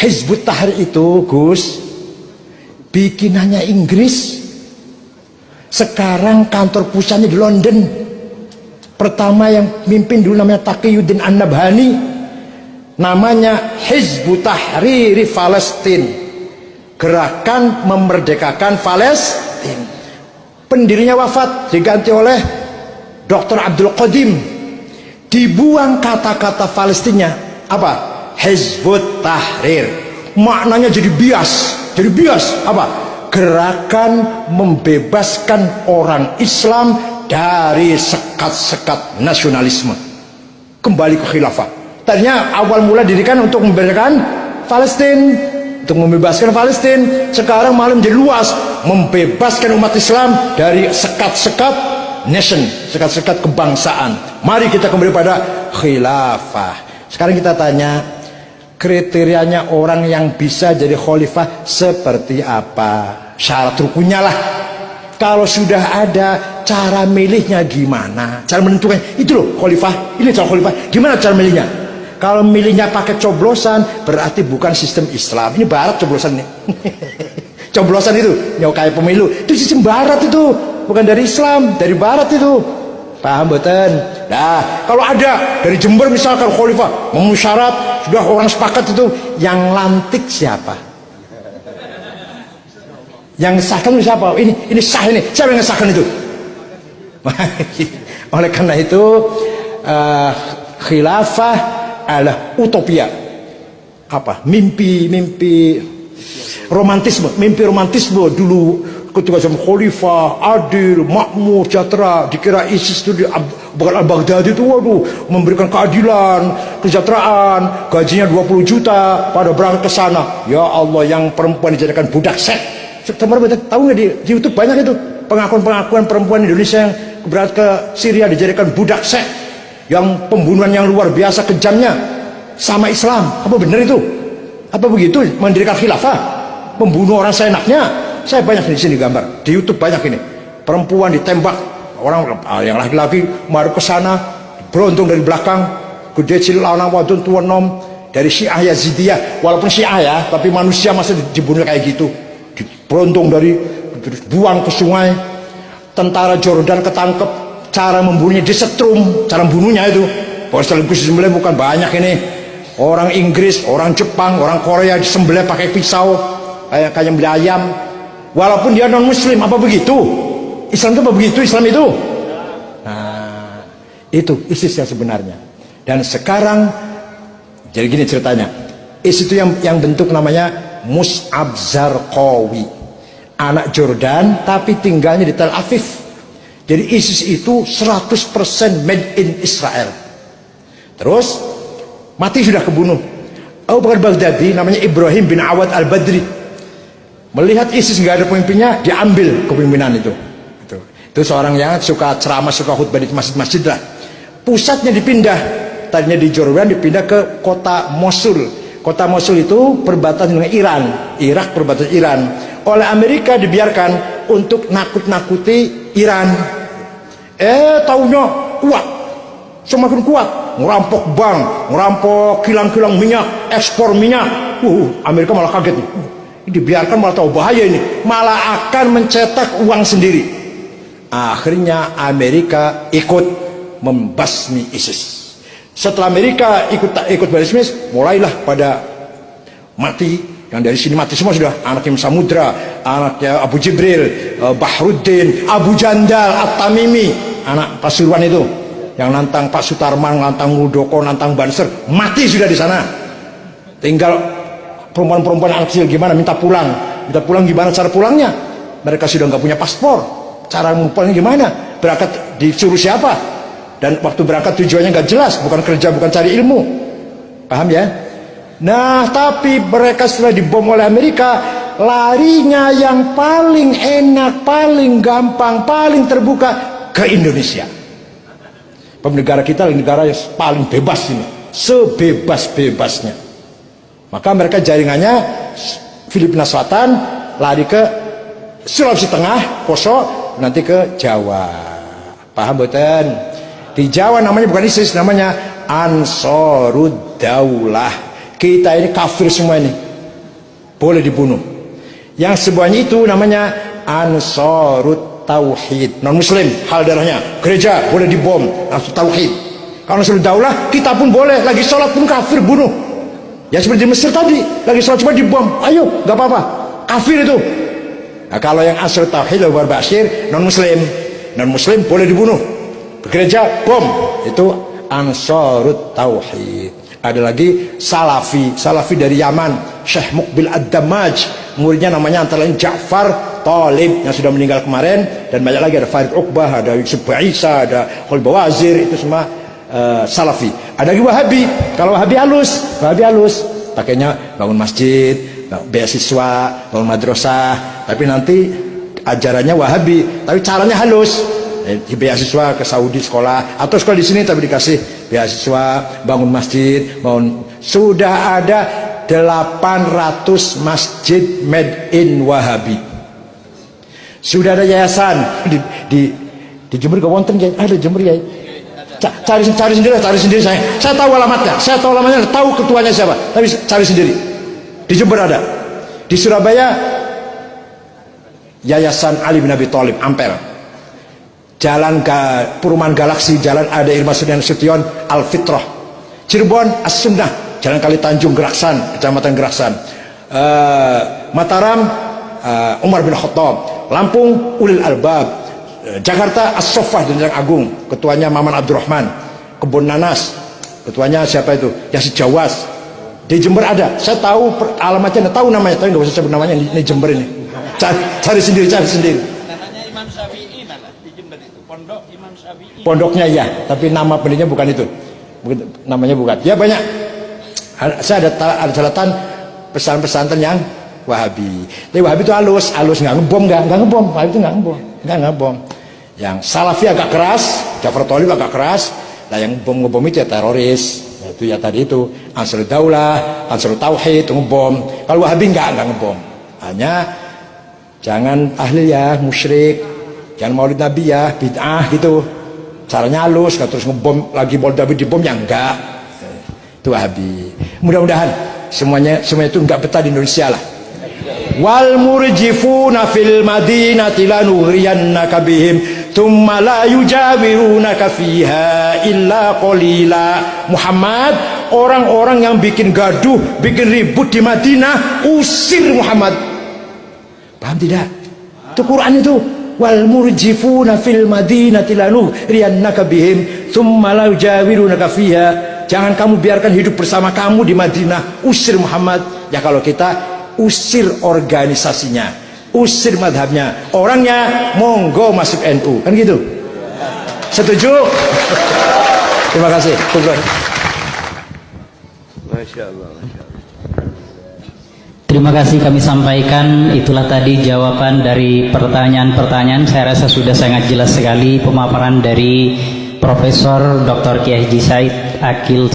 Hizbut Tahrir itu, Gus, bikinannya Inggris. Sekarang kantor pusatnya di London. Pertama yang mimpin dulu namanya Taqiyuddin An-Nabhani, namanya Hizbut Tahrir Palestina, gerakan memerdekakan Palestina. Pendirinya wafat, diganti oleh Dr. Abdul Qadim. Dibuang kata-kata Palestina, apa? Hizbut Tahrir. Maknanya jadi bias. Jadi bias apa? Gerakan membebaskan orang Islam dari sekat-sekat nasionalisme, kembali ke khilafah. Tadinya awal mula dirikan untuk membebaskan Palestina, untuk membebaskan Palestina. Sekarang malah menjadi luas, membebaskan umat Islam dari sekat-sekat nation, sekat-sekat kebangsaan. Mari kita kembali pada khilafah. Sekarang kita tanya, kriterianya orang yang bisa jadi khalifah seperti apa? Syarat rukunnya lah. Kalau sudah ada, cara milihnya gimana? Cara menentukan, itu loh khalifah, ini cara khalifah. Gimana cara milihnya? Kalau milihnya pakai coblosan, berarti bukan sistem Islam. Ini barat coblosan nih. Coblosan itu, ya kayak pemilu. Itu sistem barat itu, bukan dari Islam, dari barat itu. Paham betul? Nah, kalau ada dari Jember misalkan khalifah memenuhi syarat, sudah orang sepakat itu, yang lantik siapa? Yang sahkan itu siapa? Ini sah ini. Siapa yang sahkan itu? Oleh karena itu, khilafah adalah utopia. Apa? Mimpi romantisme, mimpi romantisme dulu ketika zaman khalifah adil, makmur, sejahtera. Dikira ISIS itu Bakal al-Baghdadi itu waduh memberikan keadilan, kesejahteraan, gajinya 20 juta pada berangkat ke sana. Ya Allah, yang perempuan dijadikan budak seks. Kemarin tahu nggak di YouTube banyak itu pengakuan perempuan Indonesia yang berangkat ke Syria dijadikan budak seks, yang pembunuhan yang luar biasa kejamnya sama Islam. Apa benar itu? Apa begitu mendirikan khilafah? Membunuh orang seenaknya. Saya banyak di sini gambar di YouTube, banyak ini perempuan ditembak, orang yang laki-laki maru ke sana, beruntung dari belakang, gede cilik lanang wadon tua nom dari Syiah Yazidiyah, walaupun Syiah ya, tapi manusia masa dibunuh kayak gitu. Beruntung dari buang ke sungai. Tentara Jordan ketangkep, cara membunuhnya disetrum, cara membunuhnya itu. Sekaligus disembelih bukan banyak ini. Orang Inggris, orang Jepang, orang Korea disembelih pakai pisau kayak beli ayam. Walaupun dia non Muslim, apa begitu? Islam itu apa begitu? Islam itu? Nah, itu ISIS yang sebenarnya. Dan sekarang jadi gini ceritanya. ISIS itu yang bentuk namanya Mus'ab Zarqawi, anak Jordan tapi tinggalnya di Tel Aviv. Jadi ISIS itu 100% made in Israel. Terus mati sudah kebunuh. Abu Bakar Baghdadi, namanya Ibrahim bin Awad al-Badri, melihat ISIS nggak ada pemimpinnya, diambil kepemimpinan itu. Itu seorang yang suka ceramah, suka khutbah di masjid-masjid lah. Pusatnya dipindah, tadinya di Jordan dipindah ke kota Mosul. Kota Mosul itu perbatasan dengan Iran, Irak perbatasan Iran. Oleh Amerika dibiarkan untuk nakut-nakuti Iran. Taunya kuat, semakin kuat, ngerampok bank, ngerampok kilang-kilang minyak, ekspor minyak. Amerika malah kaget nih. Dibiarkan malah tahu bahaya ini, malah akan mencetak uang sendiri. Akhirnya Amerika ikut membasmi ISIS. Setelah Amerika ikut basmi ISIS, mulailah pada mati. Yang dari sini mati semua sudah. Anaknya Samudra, anaknya Abu Jibril, Bahruddin, Abu Jandal, At-Tamimi, anak Pasuruan itu, yang nantang Pak Sutarman, nantang Muldoko, nantang Banser, mati sudah di sana. Tinggal perempuan-perempuan anak kecil gimana, minta pulang gimana cara pulangnya? Mereka sudah nggak punya paspor, cara pulangnya gimana? Berangkat disuruh siapa? Dan waktu berangkat tujuannya nggak jelas, bukan kerja, bukan cari ilmu. Paham ya? Nah, tapi mereka setelah dibom oleh Amerika, larinya yang paling enak, paling gampang, paling terbuka ke Indonesia. Negara kita negara yang paling bebas ini, sebebas-bebasnya. Maka mereka jaringannya Filipina Selatan, lari ke Sulawesi Tengah, Poso, nanti ke Jawa. Paham betul? Di Jawa namanya bukan ISIS, namanya Ansarud Daulah. Kita ini kafir semua ini, boleh dibunuh. Yang semuanya itu namanya Ansarut Tauhid, non muslim hal darahnya. Gereja boleh dibom, langsung tauhid. Kalau Ansarud Daulah, kita pun boleh, lagi sholat pun kafir bunuh. Ya seperti di Mesir tadi, lagi sholat cuma dibom, ayo nggak apa-apa, kafir itu. Nah, kalau yang Ansarut Tauhid Abu Bakar non muslim boleh dibunuh. Gereja bom, itu Ansarut Tauhid. Ada lagi Salafi dari Yaman, Syekh Muqbil Ad-Damaj, muridnya namanya antara lain Ja'far Talib yang sudah meninggal kemarin, dan banyak lagi, ada Farid Uqbah, ada Yusuf Isa, ada Khalid Bawazir, itu semua Salafi. Ada lagi Wahabi. Kalau Wahabi halus, pakainya bangun masjid, beasiswa, bangun madrasah, tapi nanti ajarannya Wahabi, tapi caranya halus. Beasiswa ke Saudi sekolah, atau sekolah di sini tapi dikasih beasiswa, bangun masjid, sudah ada 800 masjid made in Wahabi. Sudah ada yayasan di Jember ke wonten ya, ada Jember ya. Cari sendiri saya. Saya tahu alamatnya, tahu ketuanya siapa, tapi cari sendiri. Di Jember ada. Di Surabaya Yayasan Ali bin Abi Thalib Ampel. Jalan ke Perumahan Galaksi, Jalan Ada Irma Sution Al-Fitrah. Cirebon As-Sunnah, Jalan Kali Tanjung Geraksan, Kecamatan Geraksan. Mataram Umar bin Khattab. Lampung Ulil Albab. Jakarta As-Soffah dan Jalan Agung, ketuanya Maman Abdurrahman. Kebun Nanas, ketuanya siapa itu? Yasid Jawas. Di Jember ada, saya tahu alamatnya, tahu namanya, tapi nggak usah sebut namanya. Ini Jember ini. Cari sendiri. Namanya Imam Syafi'i mana? Di Jember itu Pondok Imam Syafi'i. Pondoknya ya, tapi nama pendirinya bukan itu. Namanya bukan. Ya banyak. Saya ada catatan pesantren yang Wahabi. Tapi Wahabi itu halus nggak ngebom. Wahabi itu nggak ngebom. Yang Salafi agak keras, Ja'far Thalib agak keras. Nah yang ngebom itu ya teroris. Itu ya tadi itu Ansarud Daulah, Ansarut Tauhid itu ngebom. Kalau Wahabi nggak ngebom. Hanya jangan tahlil musyrik, jangan maulid Nabi bid'ah gitu. Caranya halus, nggak terus ngebom lagi maulid Nabi dibom ya enggak. Itu Wahabi. Mudah-mudahan semuanya itu enggak betah di Indonesia lah. Wal murjifuna fil madinati lanughriyannaka bihim thumma la yujawirunaka fiha illa qalila. Muhammad, orang-orang yang bikin gaduh, bikin ribut di Madinah, usir Muhammad. Paham tidak? Itu Quran itu. Wal murjifuna fil madinati lanughriyannaka bihim thumma la yujawirunaka fiha. Jangan kamu biarkan hidup bersama kamu di Madinah, usir Muhammad. Ya kalau kita usir organisasinya, usir madhabnya, orangnya monggo masuk NU, kan gitu. Setuju? Terima kasih. Masya Allah. Terima kasih kami sampaikan. Itulah tadi jawaban dari pertanyaan-pertanyaan. Saya rasa sudah sangat jelas sekali pemaparan dari Profesor Dr. Kiai Haji Said Akil